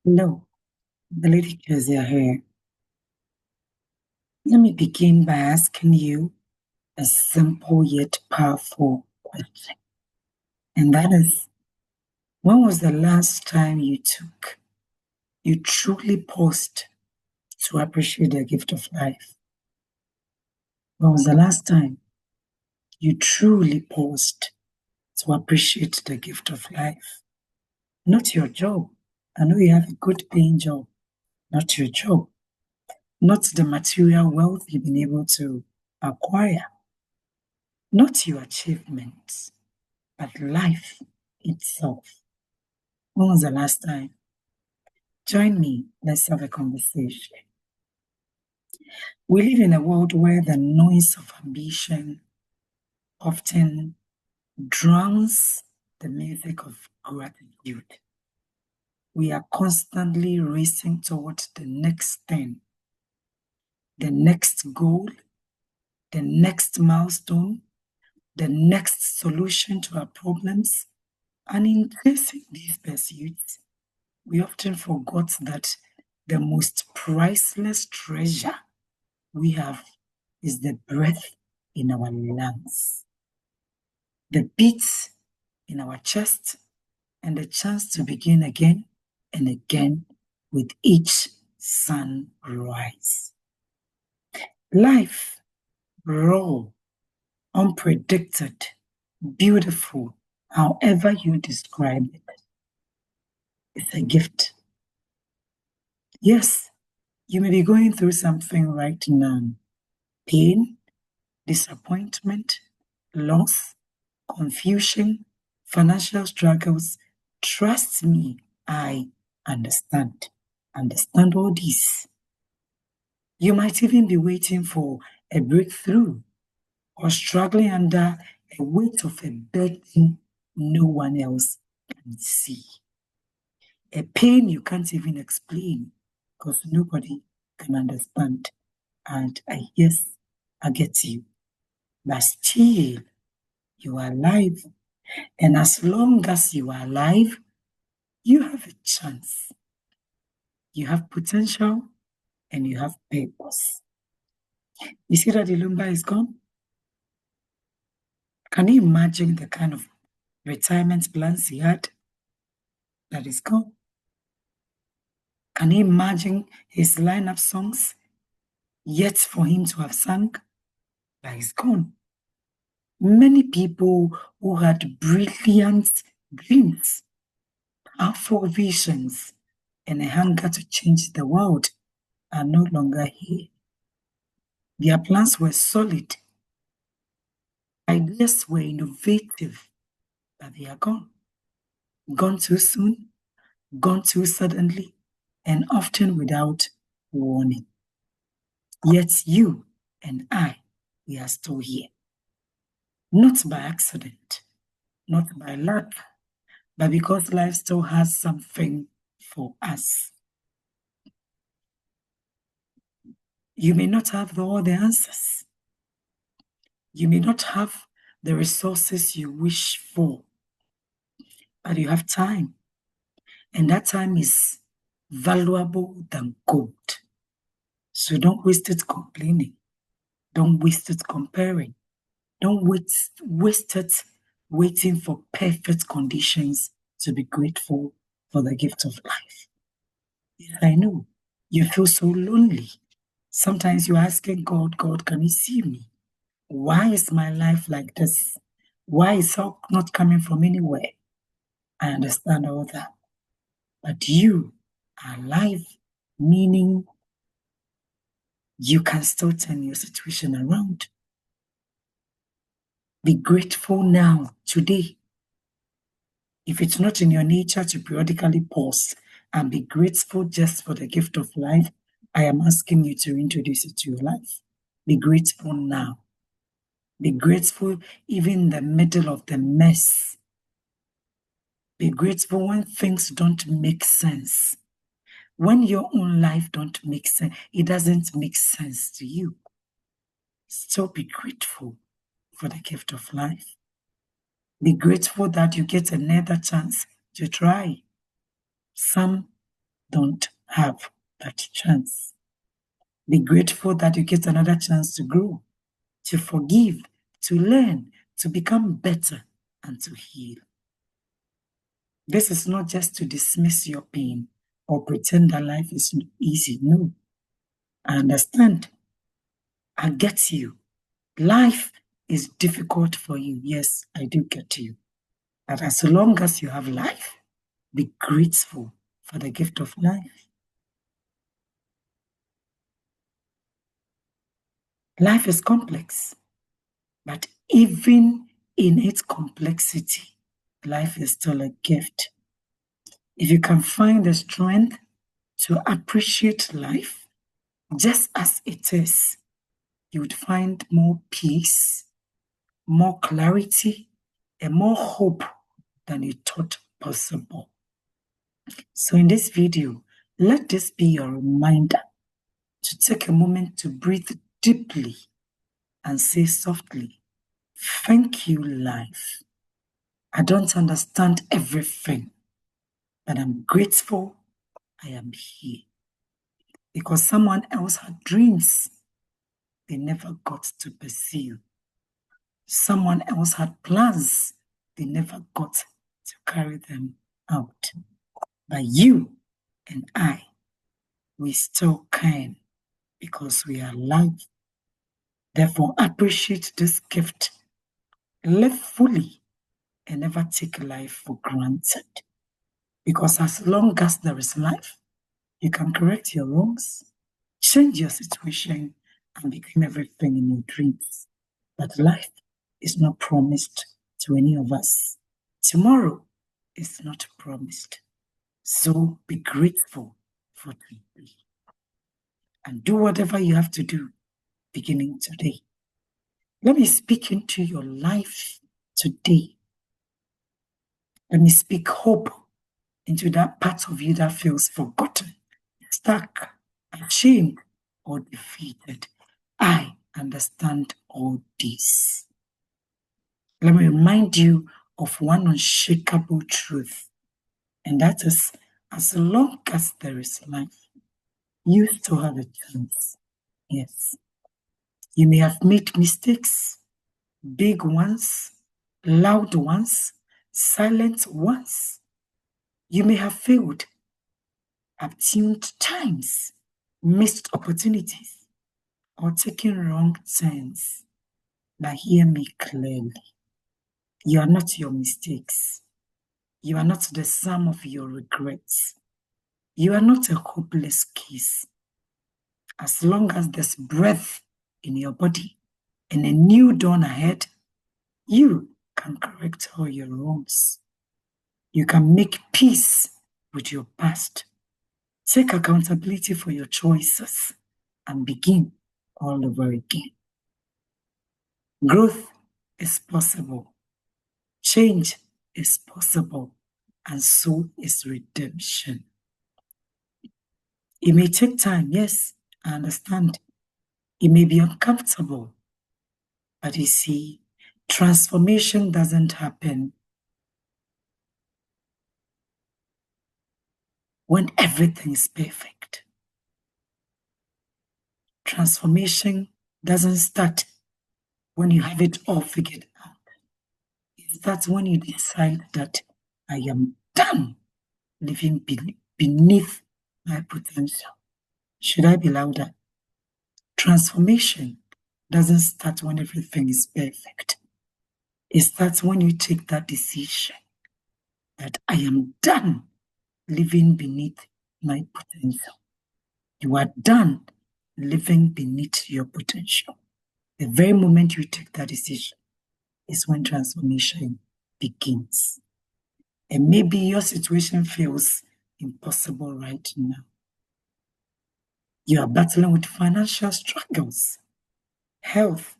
Hello, the Lady Keziah here. Let me begin by asking you a simple yet powerful question. And that is, when was the last time you truly paused to appreciate the gift of life? When was the last time you truly paused to appreciate the gift of life? Not your job. I know you have a good paying job. Not your job. Not the material wealth you've been able to acquire. Not your achievements, but life itself. When was the last time? Join me, let's have a conversation. We live in a world where the noise of ambition often drowns the music of gratitude. We are constantly racing towards the next thing, the next goal, the next milestone, the next solution to our problems. And in chasing these pursuits, we often forgot that the most priceless treasure we have is the breath in our lungs, the beats in our chest, and the chance to begin again and again with each sunrise. Life, raw, unpredicted, beautiful, however you describe it, is a gift. Yes, you may be going through something right now. Pain, disappointment, loss, confusion, financial struggles. Trust me, I understand. Understand all this. You might even be waiting for a breakthrough or struggling under a weight of a burden no one else can see. A pain you can't even explain because nobody can understand. And yes, I get you. But still, you are alive. And as long as you are alive, you have a chance. You have potential and you have purpose. You see that the Lumba is gone? Can you imagine the kind of retirement plans he had that is gone? Can you imagine his lineup songs yet for him to have sung that is gone? Many people who had brilliant dreams, powerful visions, and a hunger to change the world are no longer here. Their plans were solid, ideas were innovative, but they are gone. Gone too soon, gone too suddenly, and often without warning. Yet you and I, we are still here. Not by accident, not by luck, but because life still has something for us. You may not have all the answers. You may not have the resources you wish for, but you have time. And that time is valuable than gold. So don't waste it complaining. Don't waste it comparing. Don't waste it waiting for perfect conditions to be grateful for the gift of life. Yes, I know. You feel so lonely. Sometimes you're asking God, God, can you see me? Why is my life like this? Why is help not coming from anywhere? I understand all that. But you are alive, meaning you can still turn your situation around. Be grateful now, today. If it's not in your nature to periodically pause and be grateful just for the gift of life, I am asking you to introduce it to your life. Be grateful now. Be grateful even in the middle of the mess. Be grateful when things don't make sense. When your own life don't make sense, it doesn't make sense to you. Still be grateful for the gift of life. Be grateful that you get another chance to try. Some don't have that chance. Be grateful that you get another chance to grow, to forgive, to learn, to become better, and to heal. This is not just to dismiss your pain or pretend that life is easy. No. I understand. I get you. Life is difficult for you. Yes, I do get you. But as long as you have life, be grateful for the gift of life. Life is complex, but even in its complexity, life is still a gift. If you can find the strength to appreciate life just as it is, you would find more peace, more clarity, and more hope than you thought possible. So in this video, let this be your reminder to take a moment to breathe deeply and say softly, "Thank you, life. I don't understand everything, but I'm grateful I am here." Because someone else had dreams they never got to pursue. Someone else had plans they never got to carry them out. But you and I, we still can because we are alive. Therefore, appreciate this gift. Live fully and never take life for granted. Because as long as there is life, you can correct your wrongs, change your situation, and become everything in your dreams. But life is not promised to any of us. Tomorrow is not promised. So be grateful for today. And do whatever you have to do beginning today. Let me speak into your life today. Let me speak hope into that part of you that feels forgotten, stuck, ashamed, or defeated. I understand all this. Let me remind you of one unshakable truth, and that is, as long as there is life, you still have a chance. Yes. You may have made mistakes, big ones, loud ones, silent ones. You may have failed, attuned times, missed opportunities, or taken wrong turns. But hear me clearly. You are not your mistakes. You are not the sum of your regrets. You are not a hopeless case. As long as there's breath in your body and a new dawn ahead, you can correct all your wrongs. You can make peace with your past. Take accountability for your choices and begin all over again. Growth is possible. Change is possible. And so is redemption. It may take time, yes, I understand. It may be uncomfortable. But you see, transformation doesn't happen when everything is perfect. Transformation doesn't start when you have it all figured out. It starts when you decide that I am done living beneath my potential. Should I be louder? Transformation doesn't start when everything is perfect. It starts when you take that decision that I am done living beneath my potential. You are done living beneath your potential. The very moment you take that decision is when transformation begins. And maybe your situation feels impossible right now. You are battling with financial struggles, health,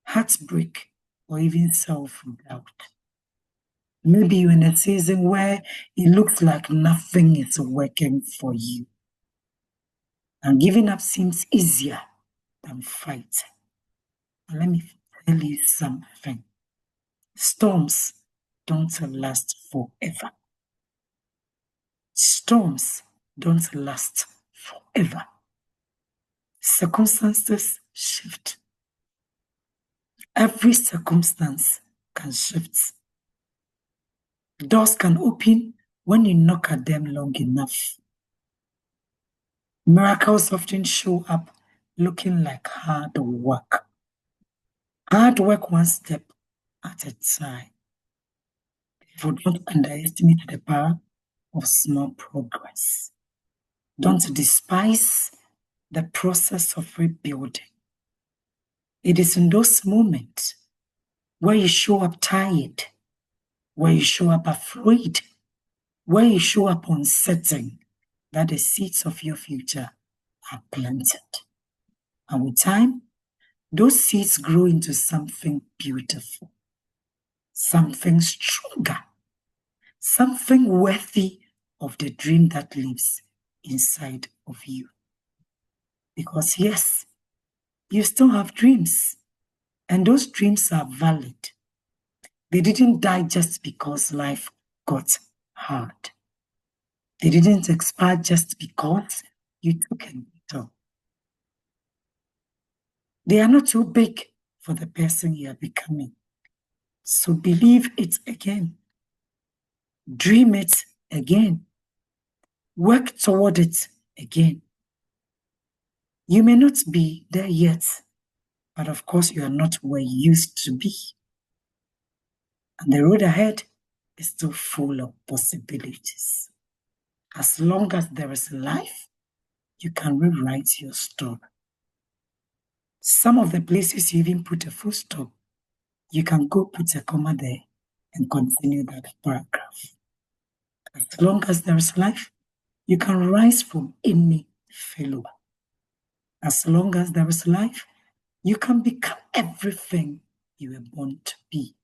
heartbreak, or even self-doubt. Maybe you're in a season where it looks like nothing is working for you. And giving up seems easier than fighting. And let me tell you something. Storms don't last forever. Storms don't last forever. Circumstances shift. Every circumstance can shift. Doors can open when you knock at them long enough. Miracles often show up looking like hard work. Hard work one step at a time. People don't underestimate the power of small progress. Don't despise the process of rebuilding. It is in those moments where you show up tired, where you show up afraid, where you show up uncertain, that the seeds of your future are planted. And with time, those seeds grow into something beautiful, something stronger, something worthy of the dream that lives inside of you. Because yes, you still have dreams, and those dreams are valid. They didn't die just because life got hard. They didn't expire just because you took a detour. They are not too big for the person you are becoming. So believe it again. Dream it again. Work toward it again. You may not be there yet, but of course you are not where you used to be. And the road ahead is still full of possibilities. As long as there is life, you can rewrite your story. Some of the places you even put a full stop, you can go put a comma there and continue that paragraph. As long as there is life, you can rise from any failure. As long as there is life, you can become everything you were born to be.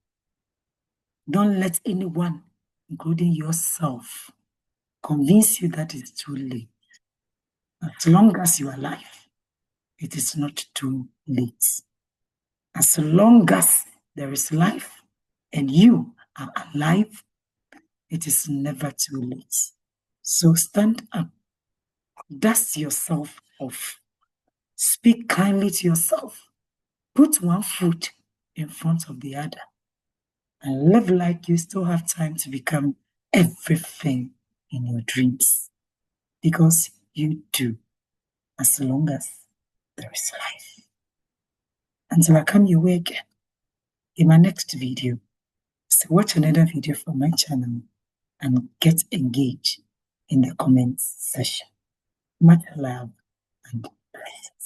Don't let anyone, including yourself, convince you that it's too late. As long as you are alive, it is not too late. As long as there is life and you are alive, it is never too late. So stand up, dust yourself off, speak kindly to yourself, put one foot in front of the other, and live like you still have time to become everything in your dreams. Because you do, as long as there is life. Until I come your way again in my next video, so watch another video from my channel and get engaged in the comments section. Much love and blessings.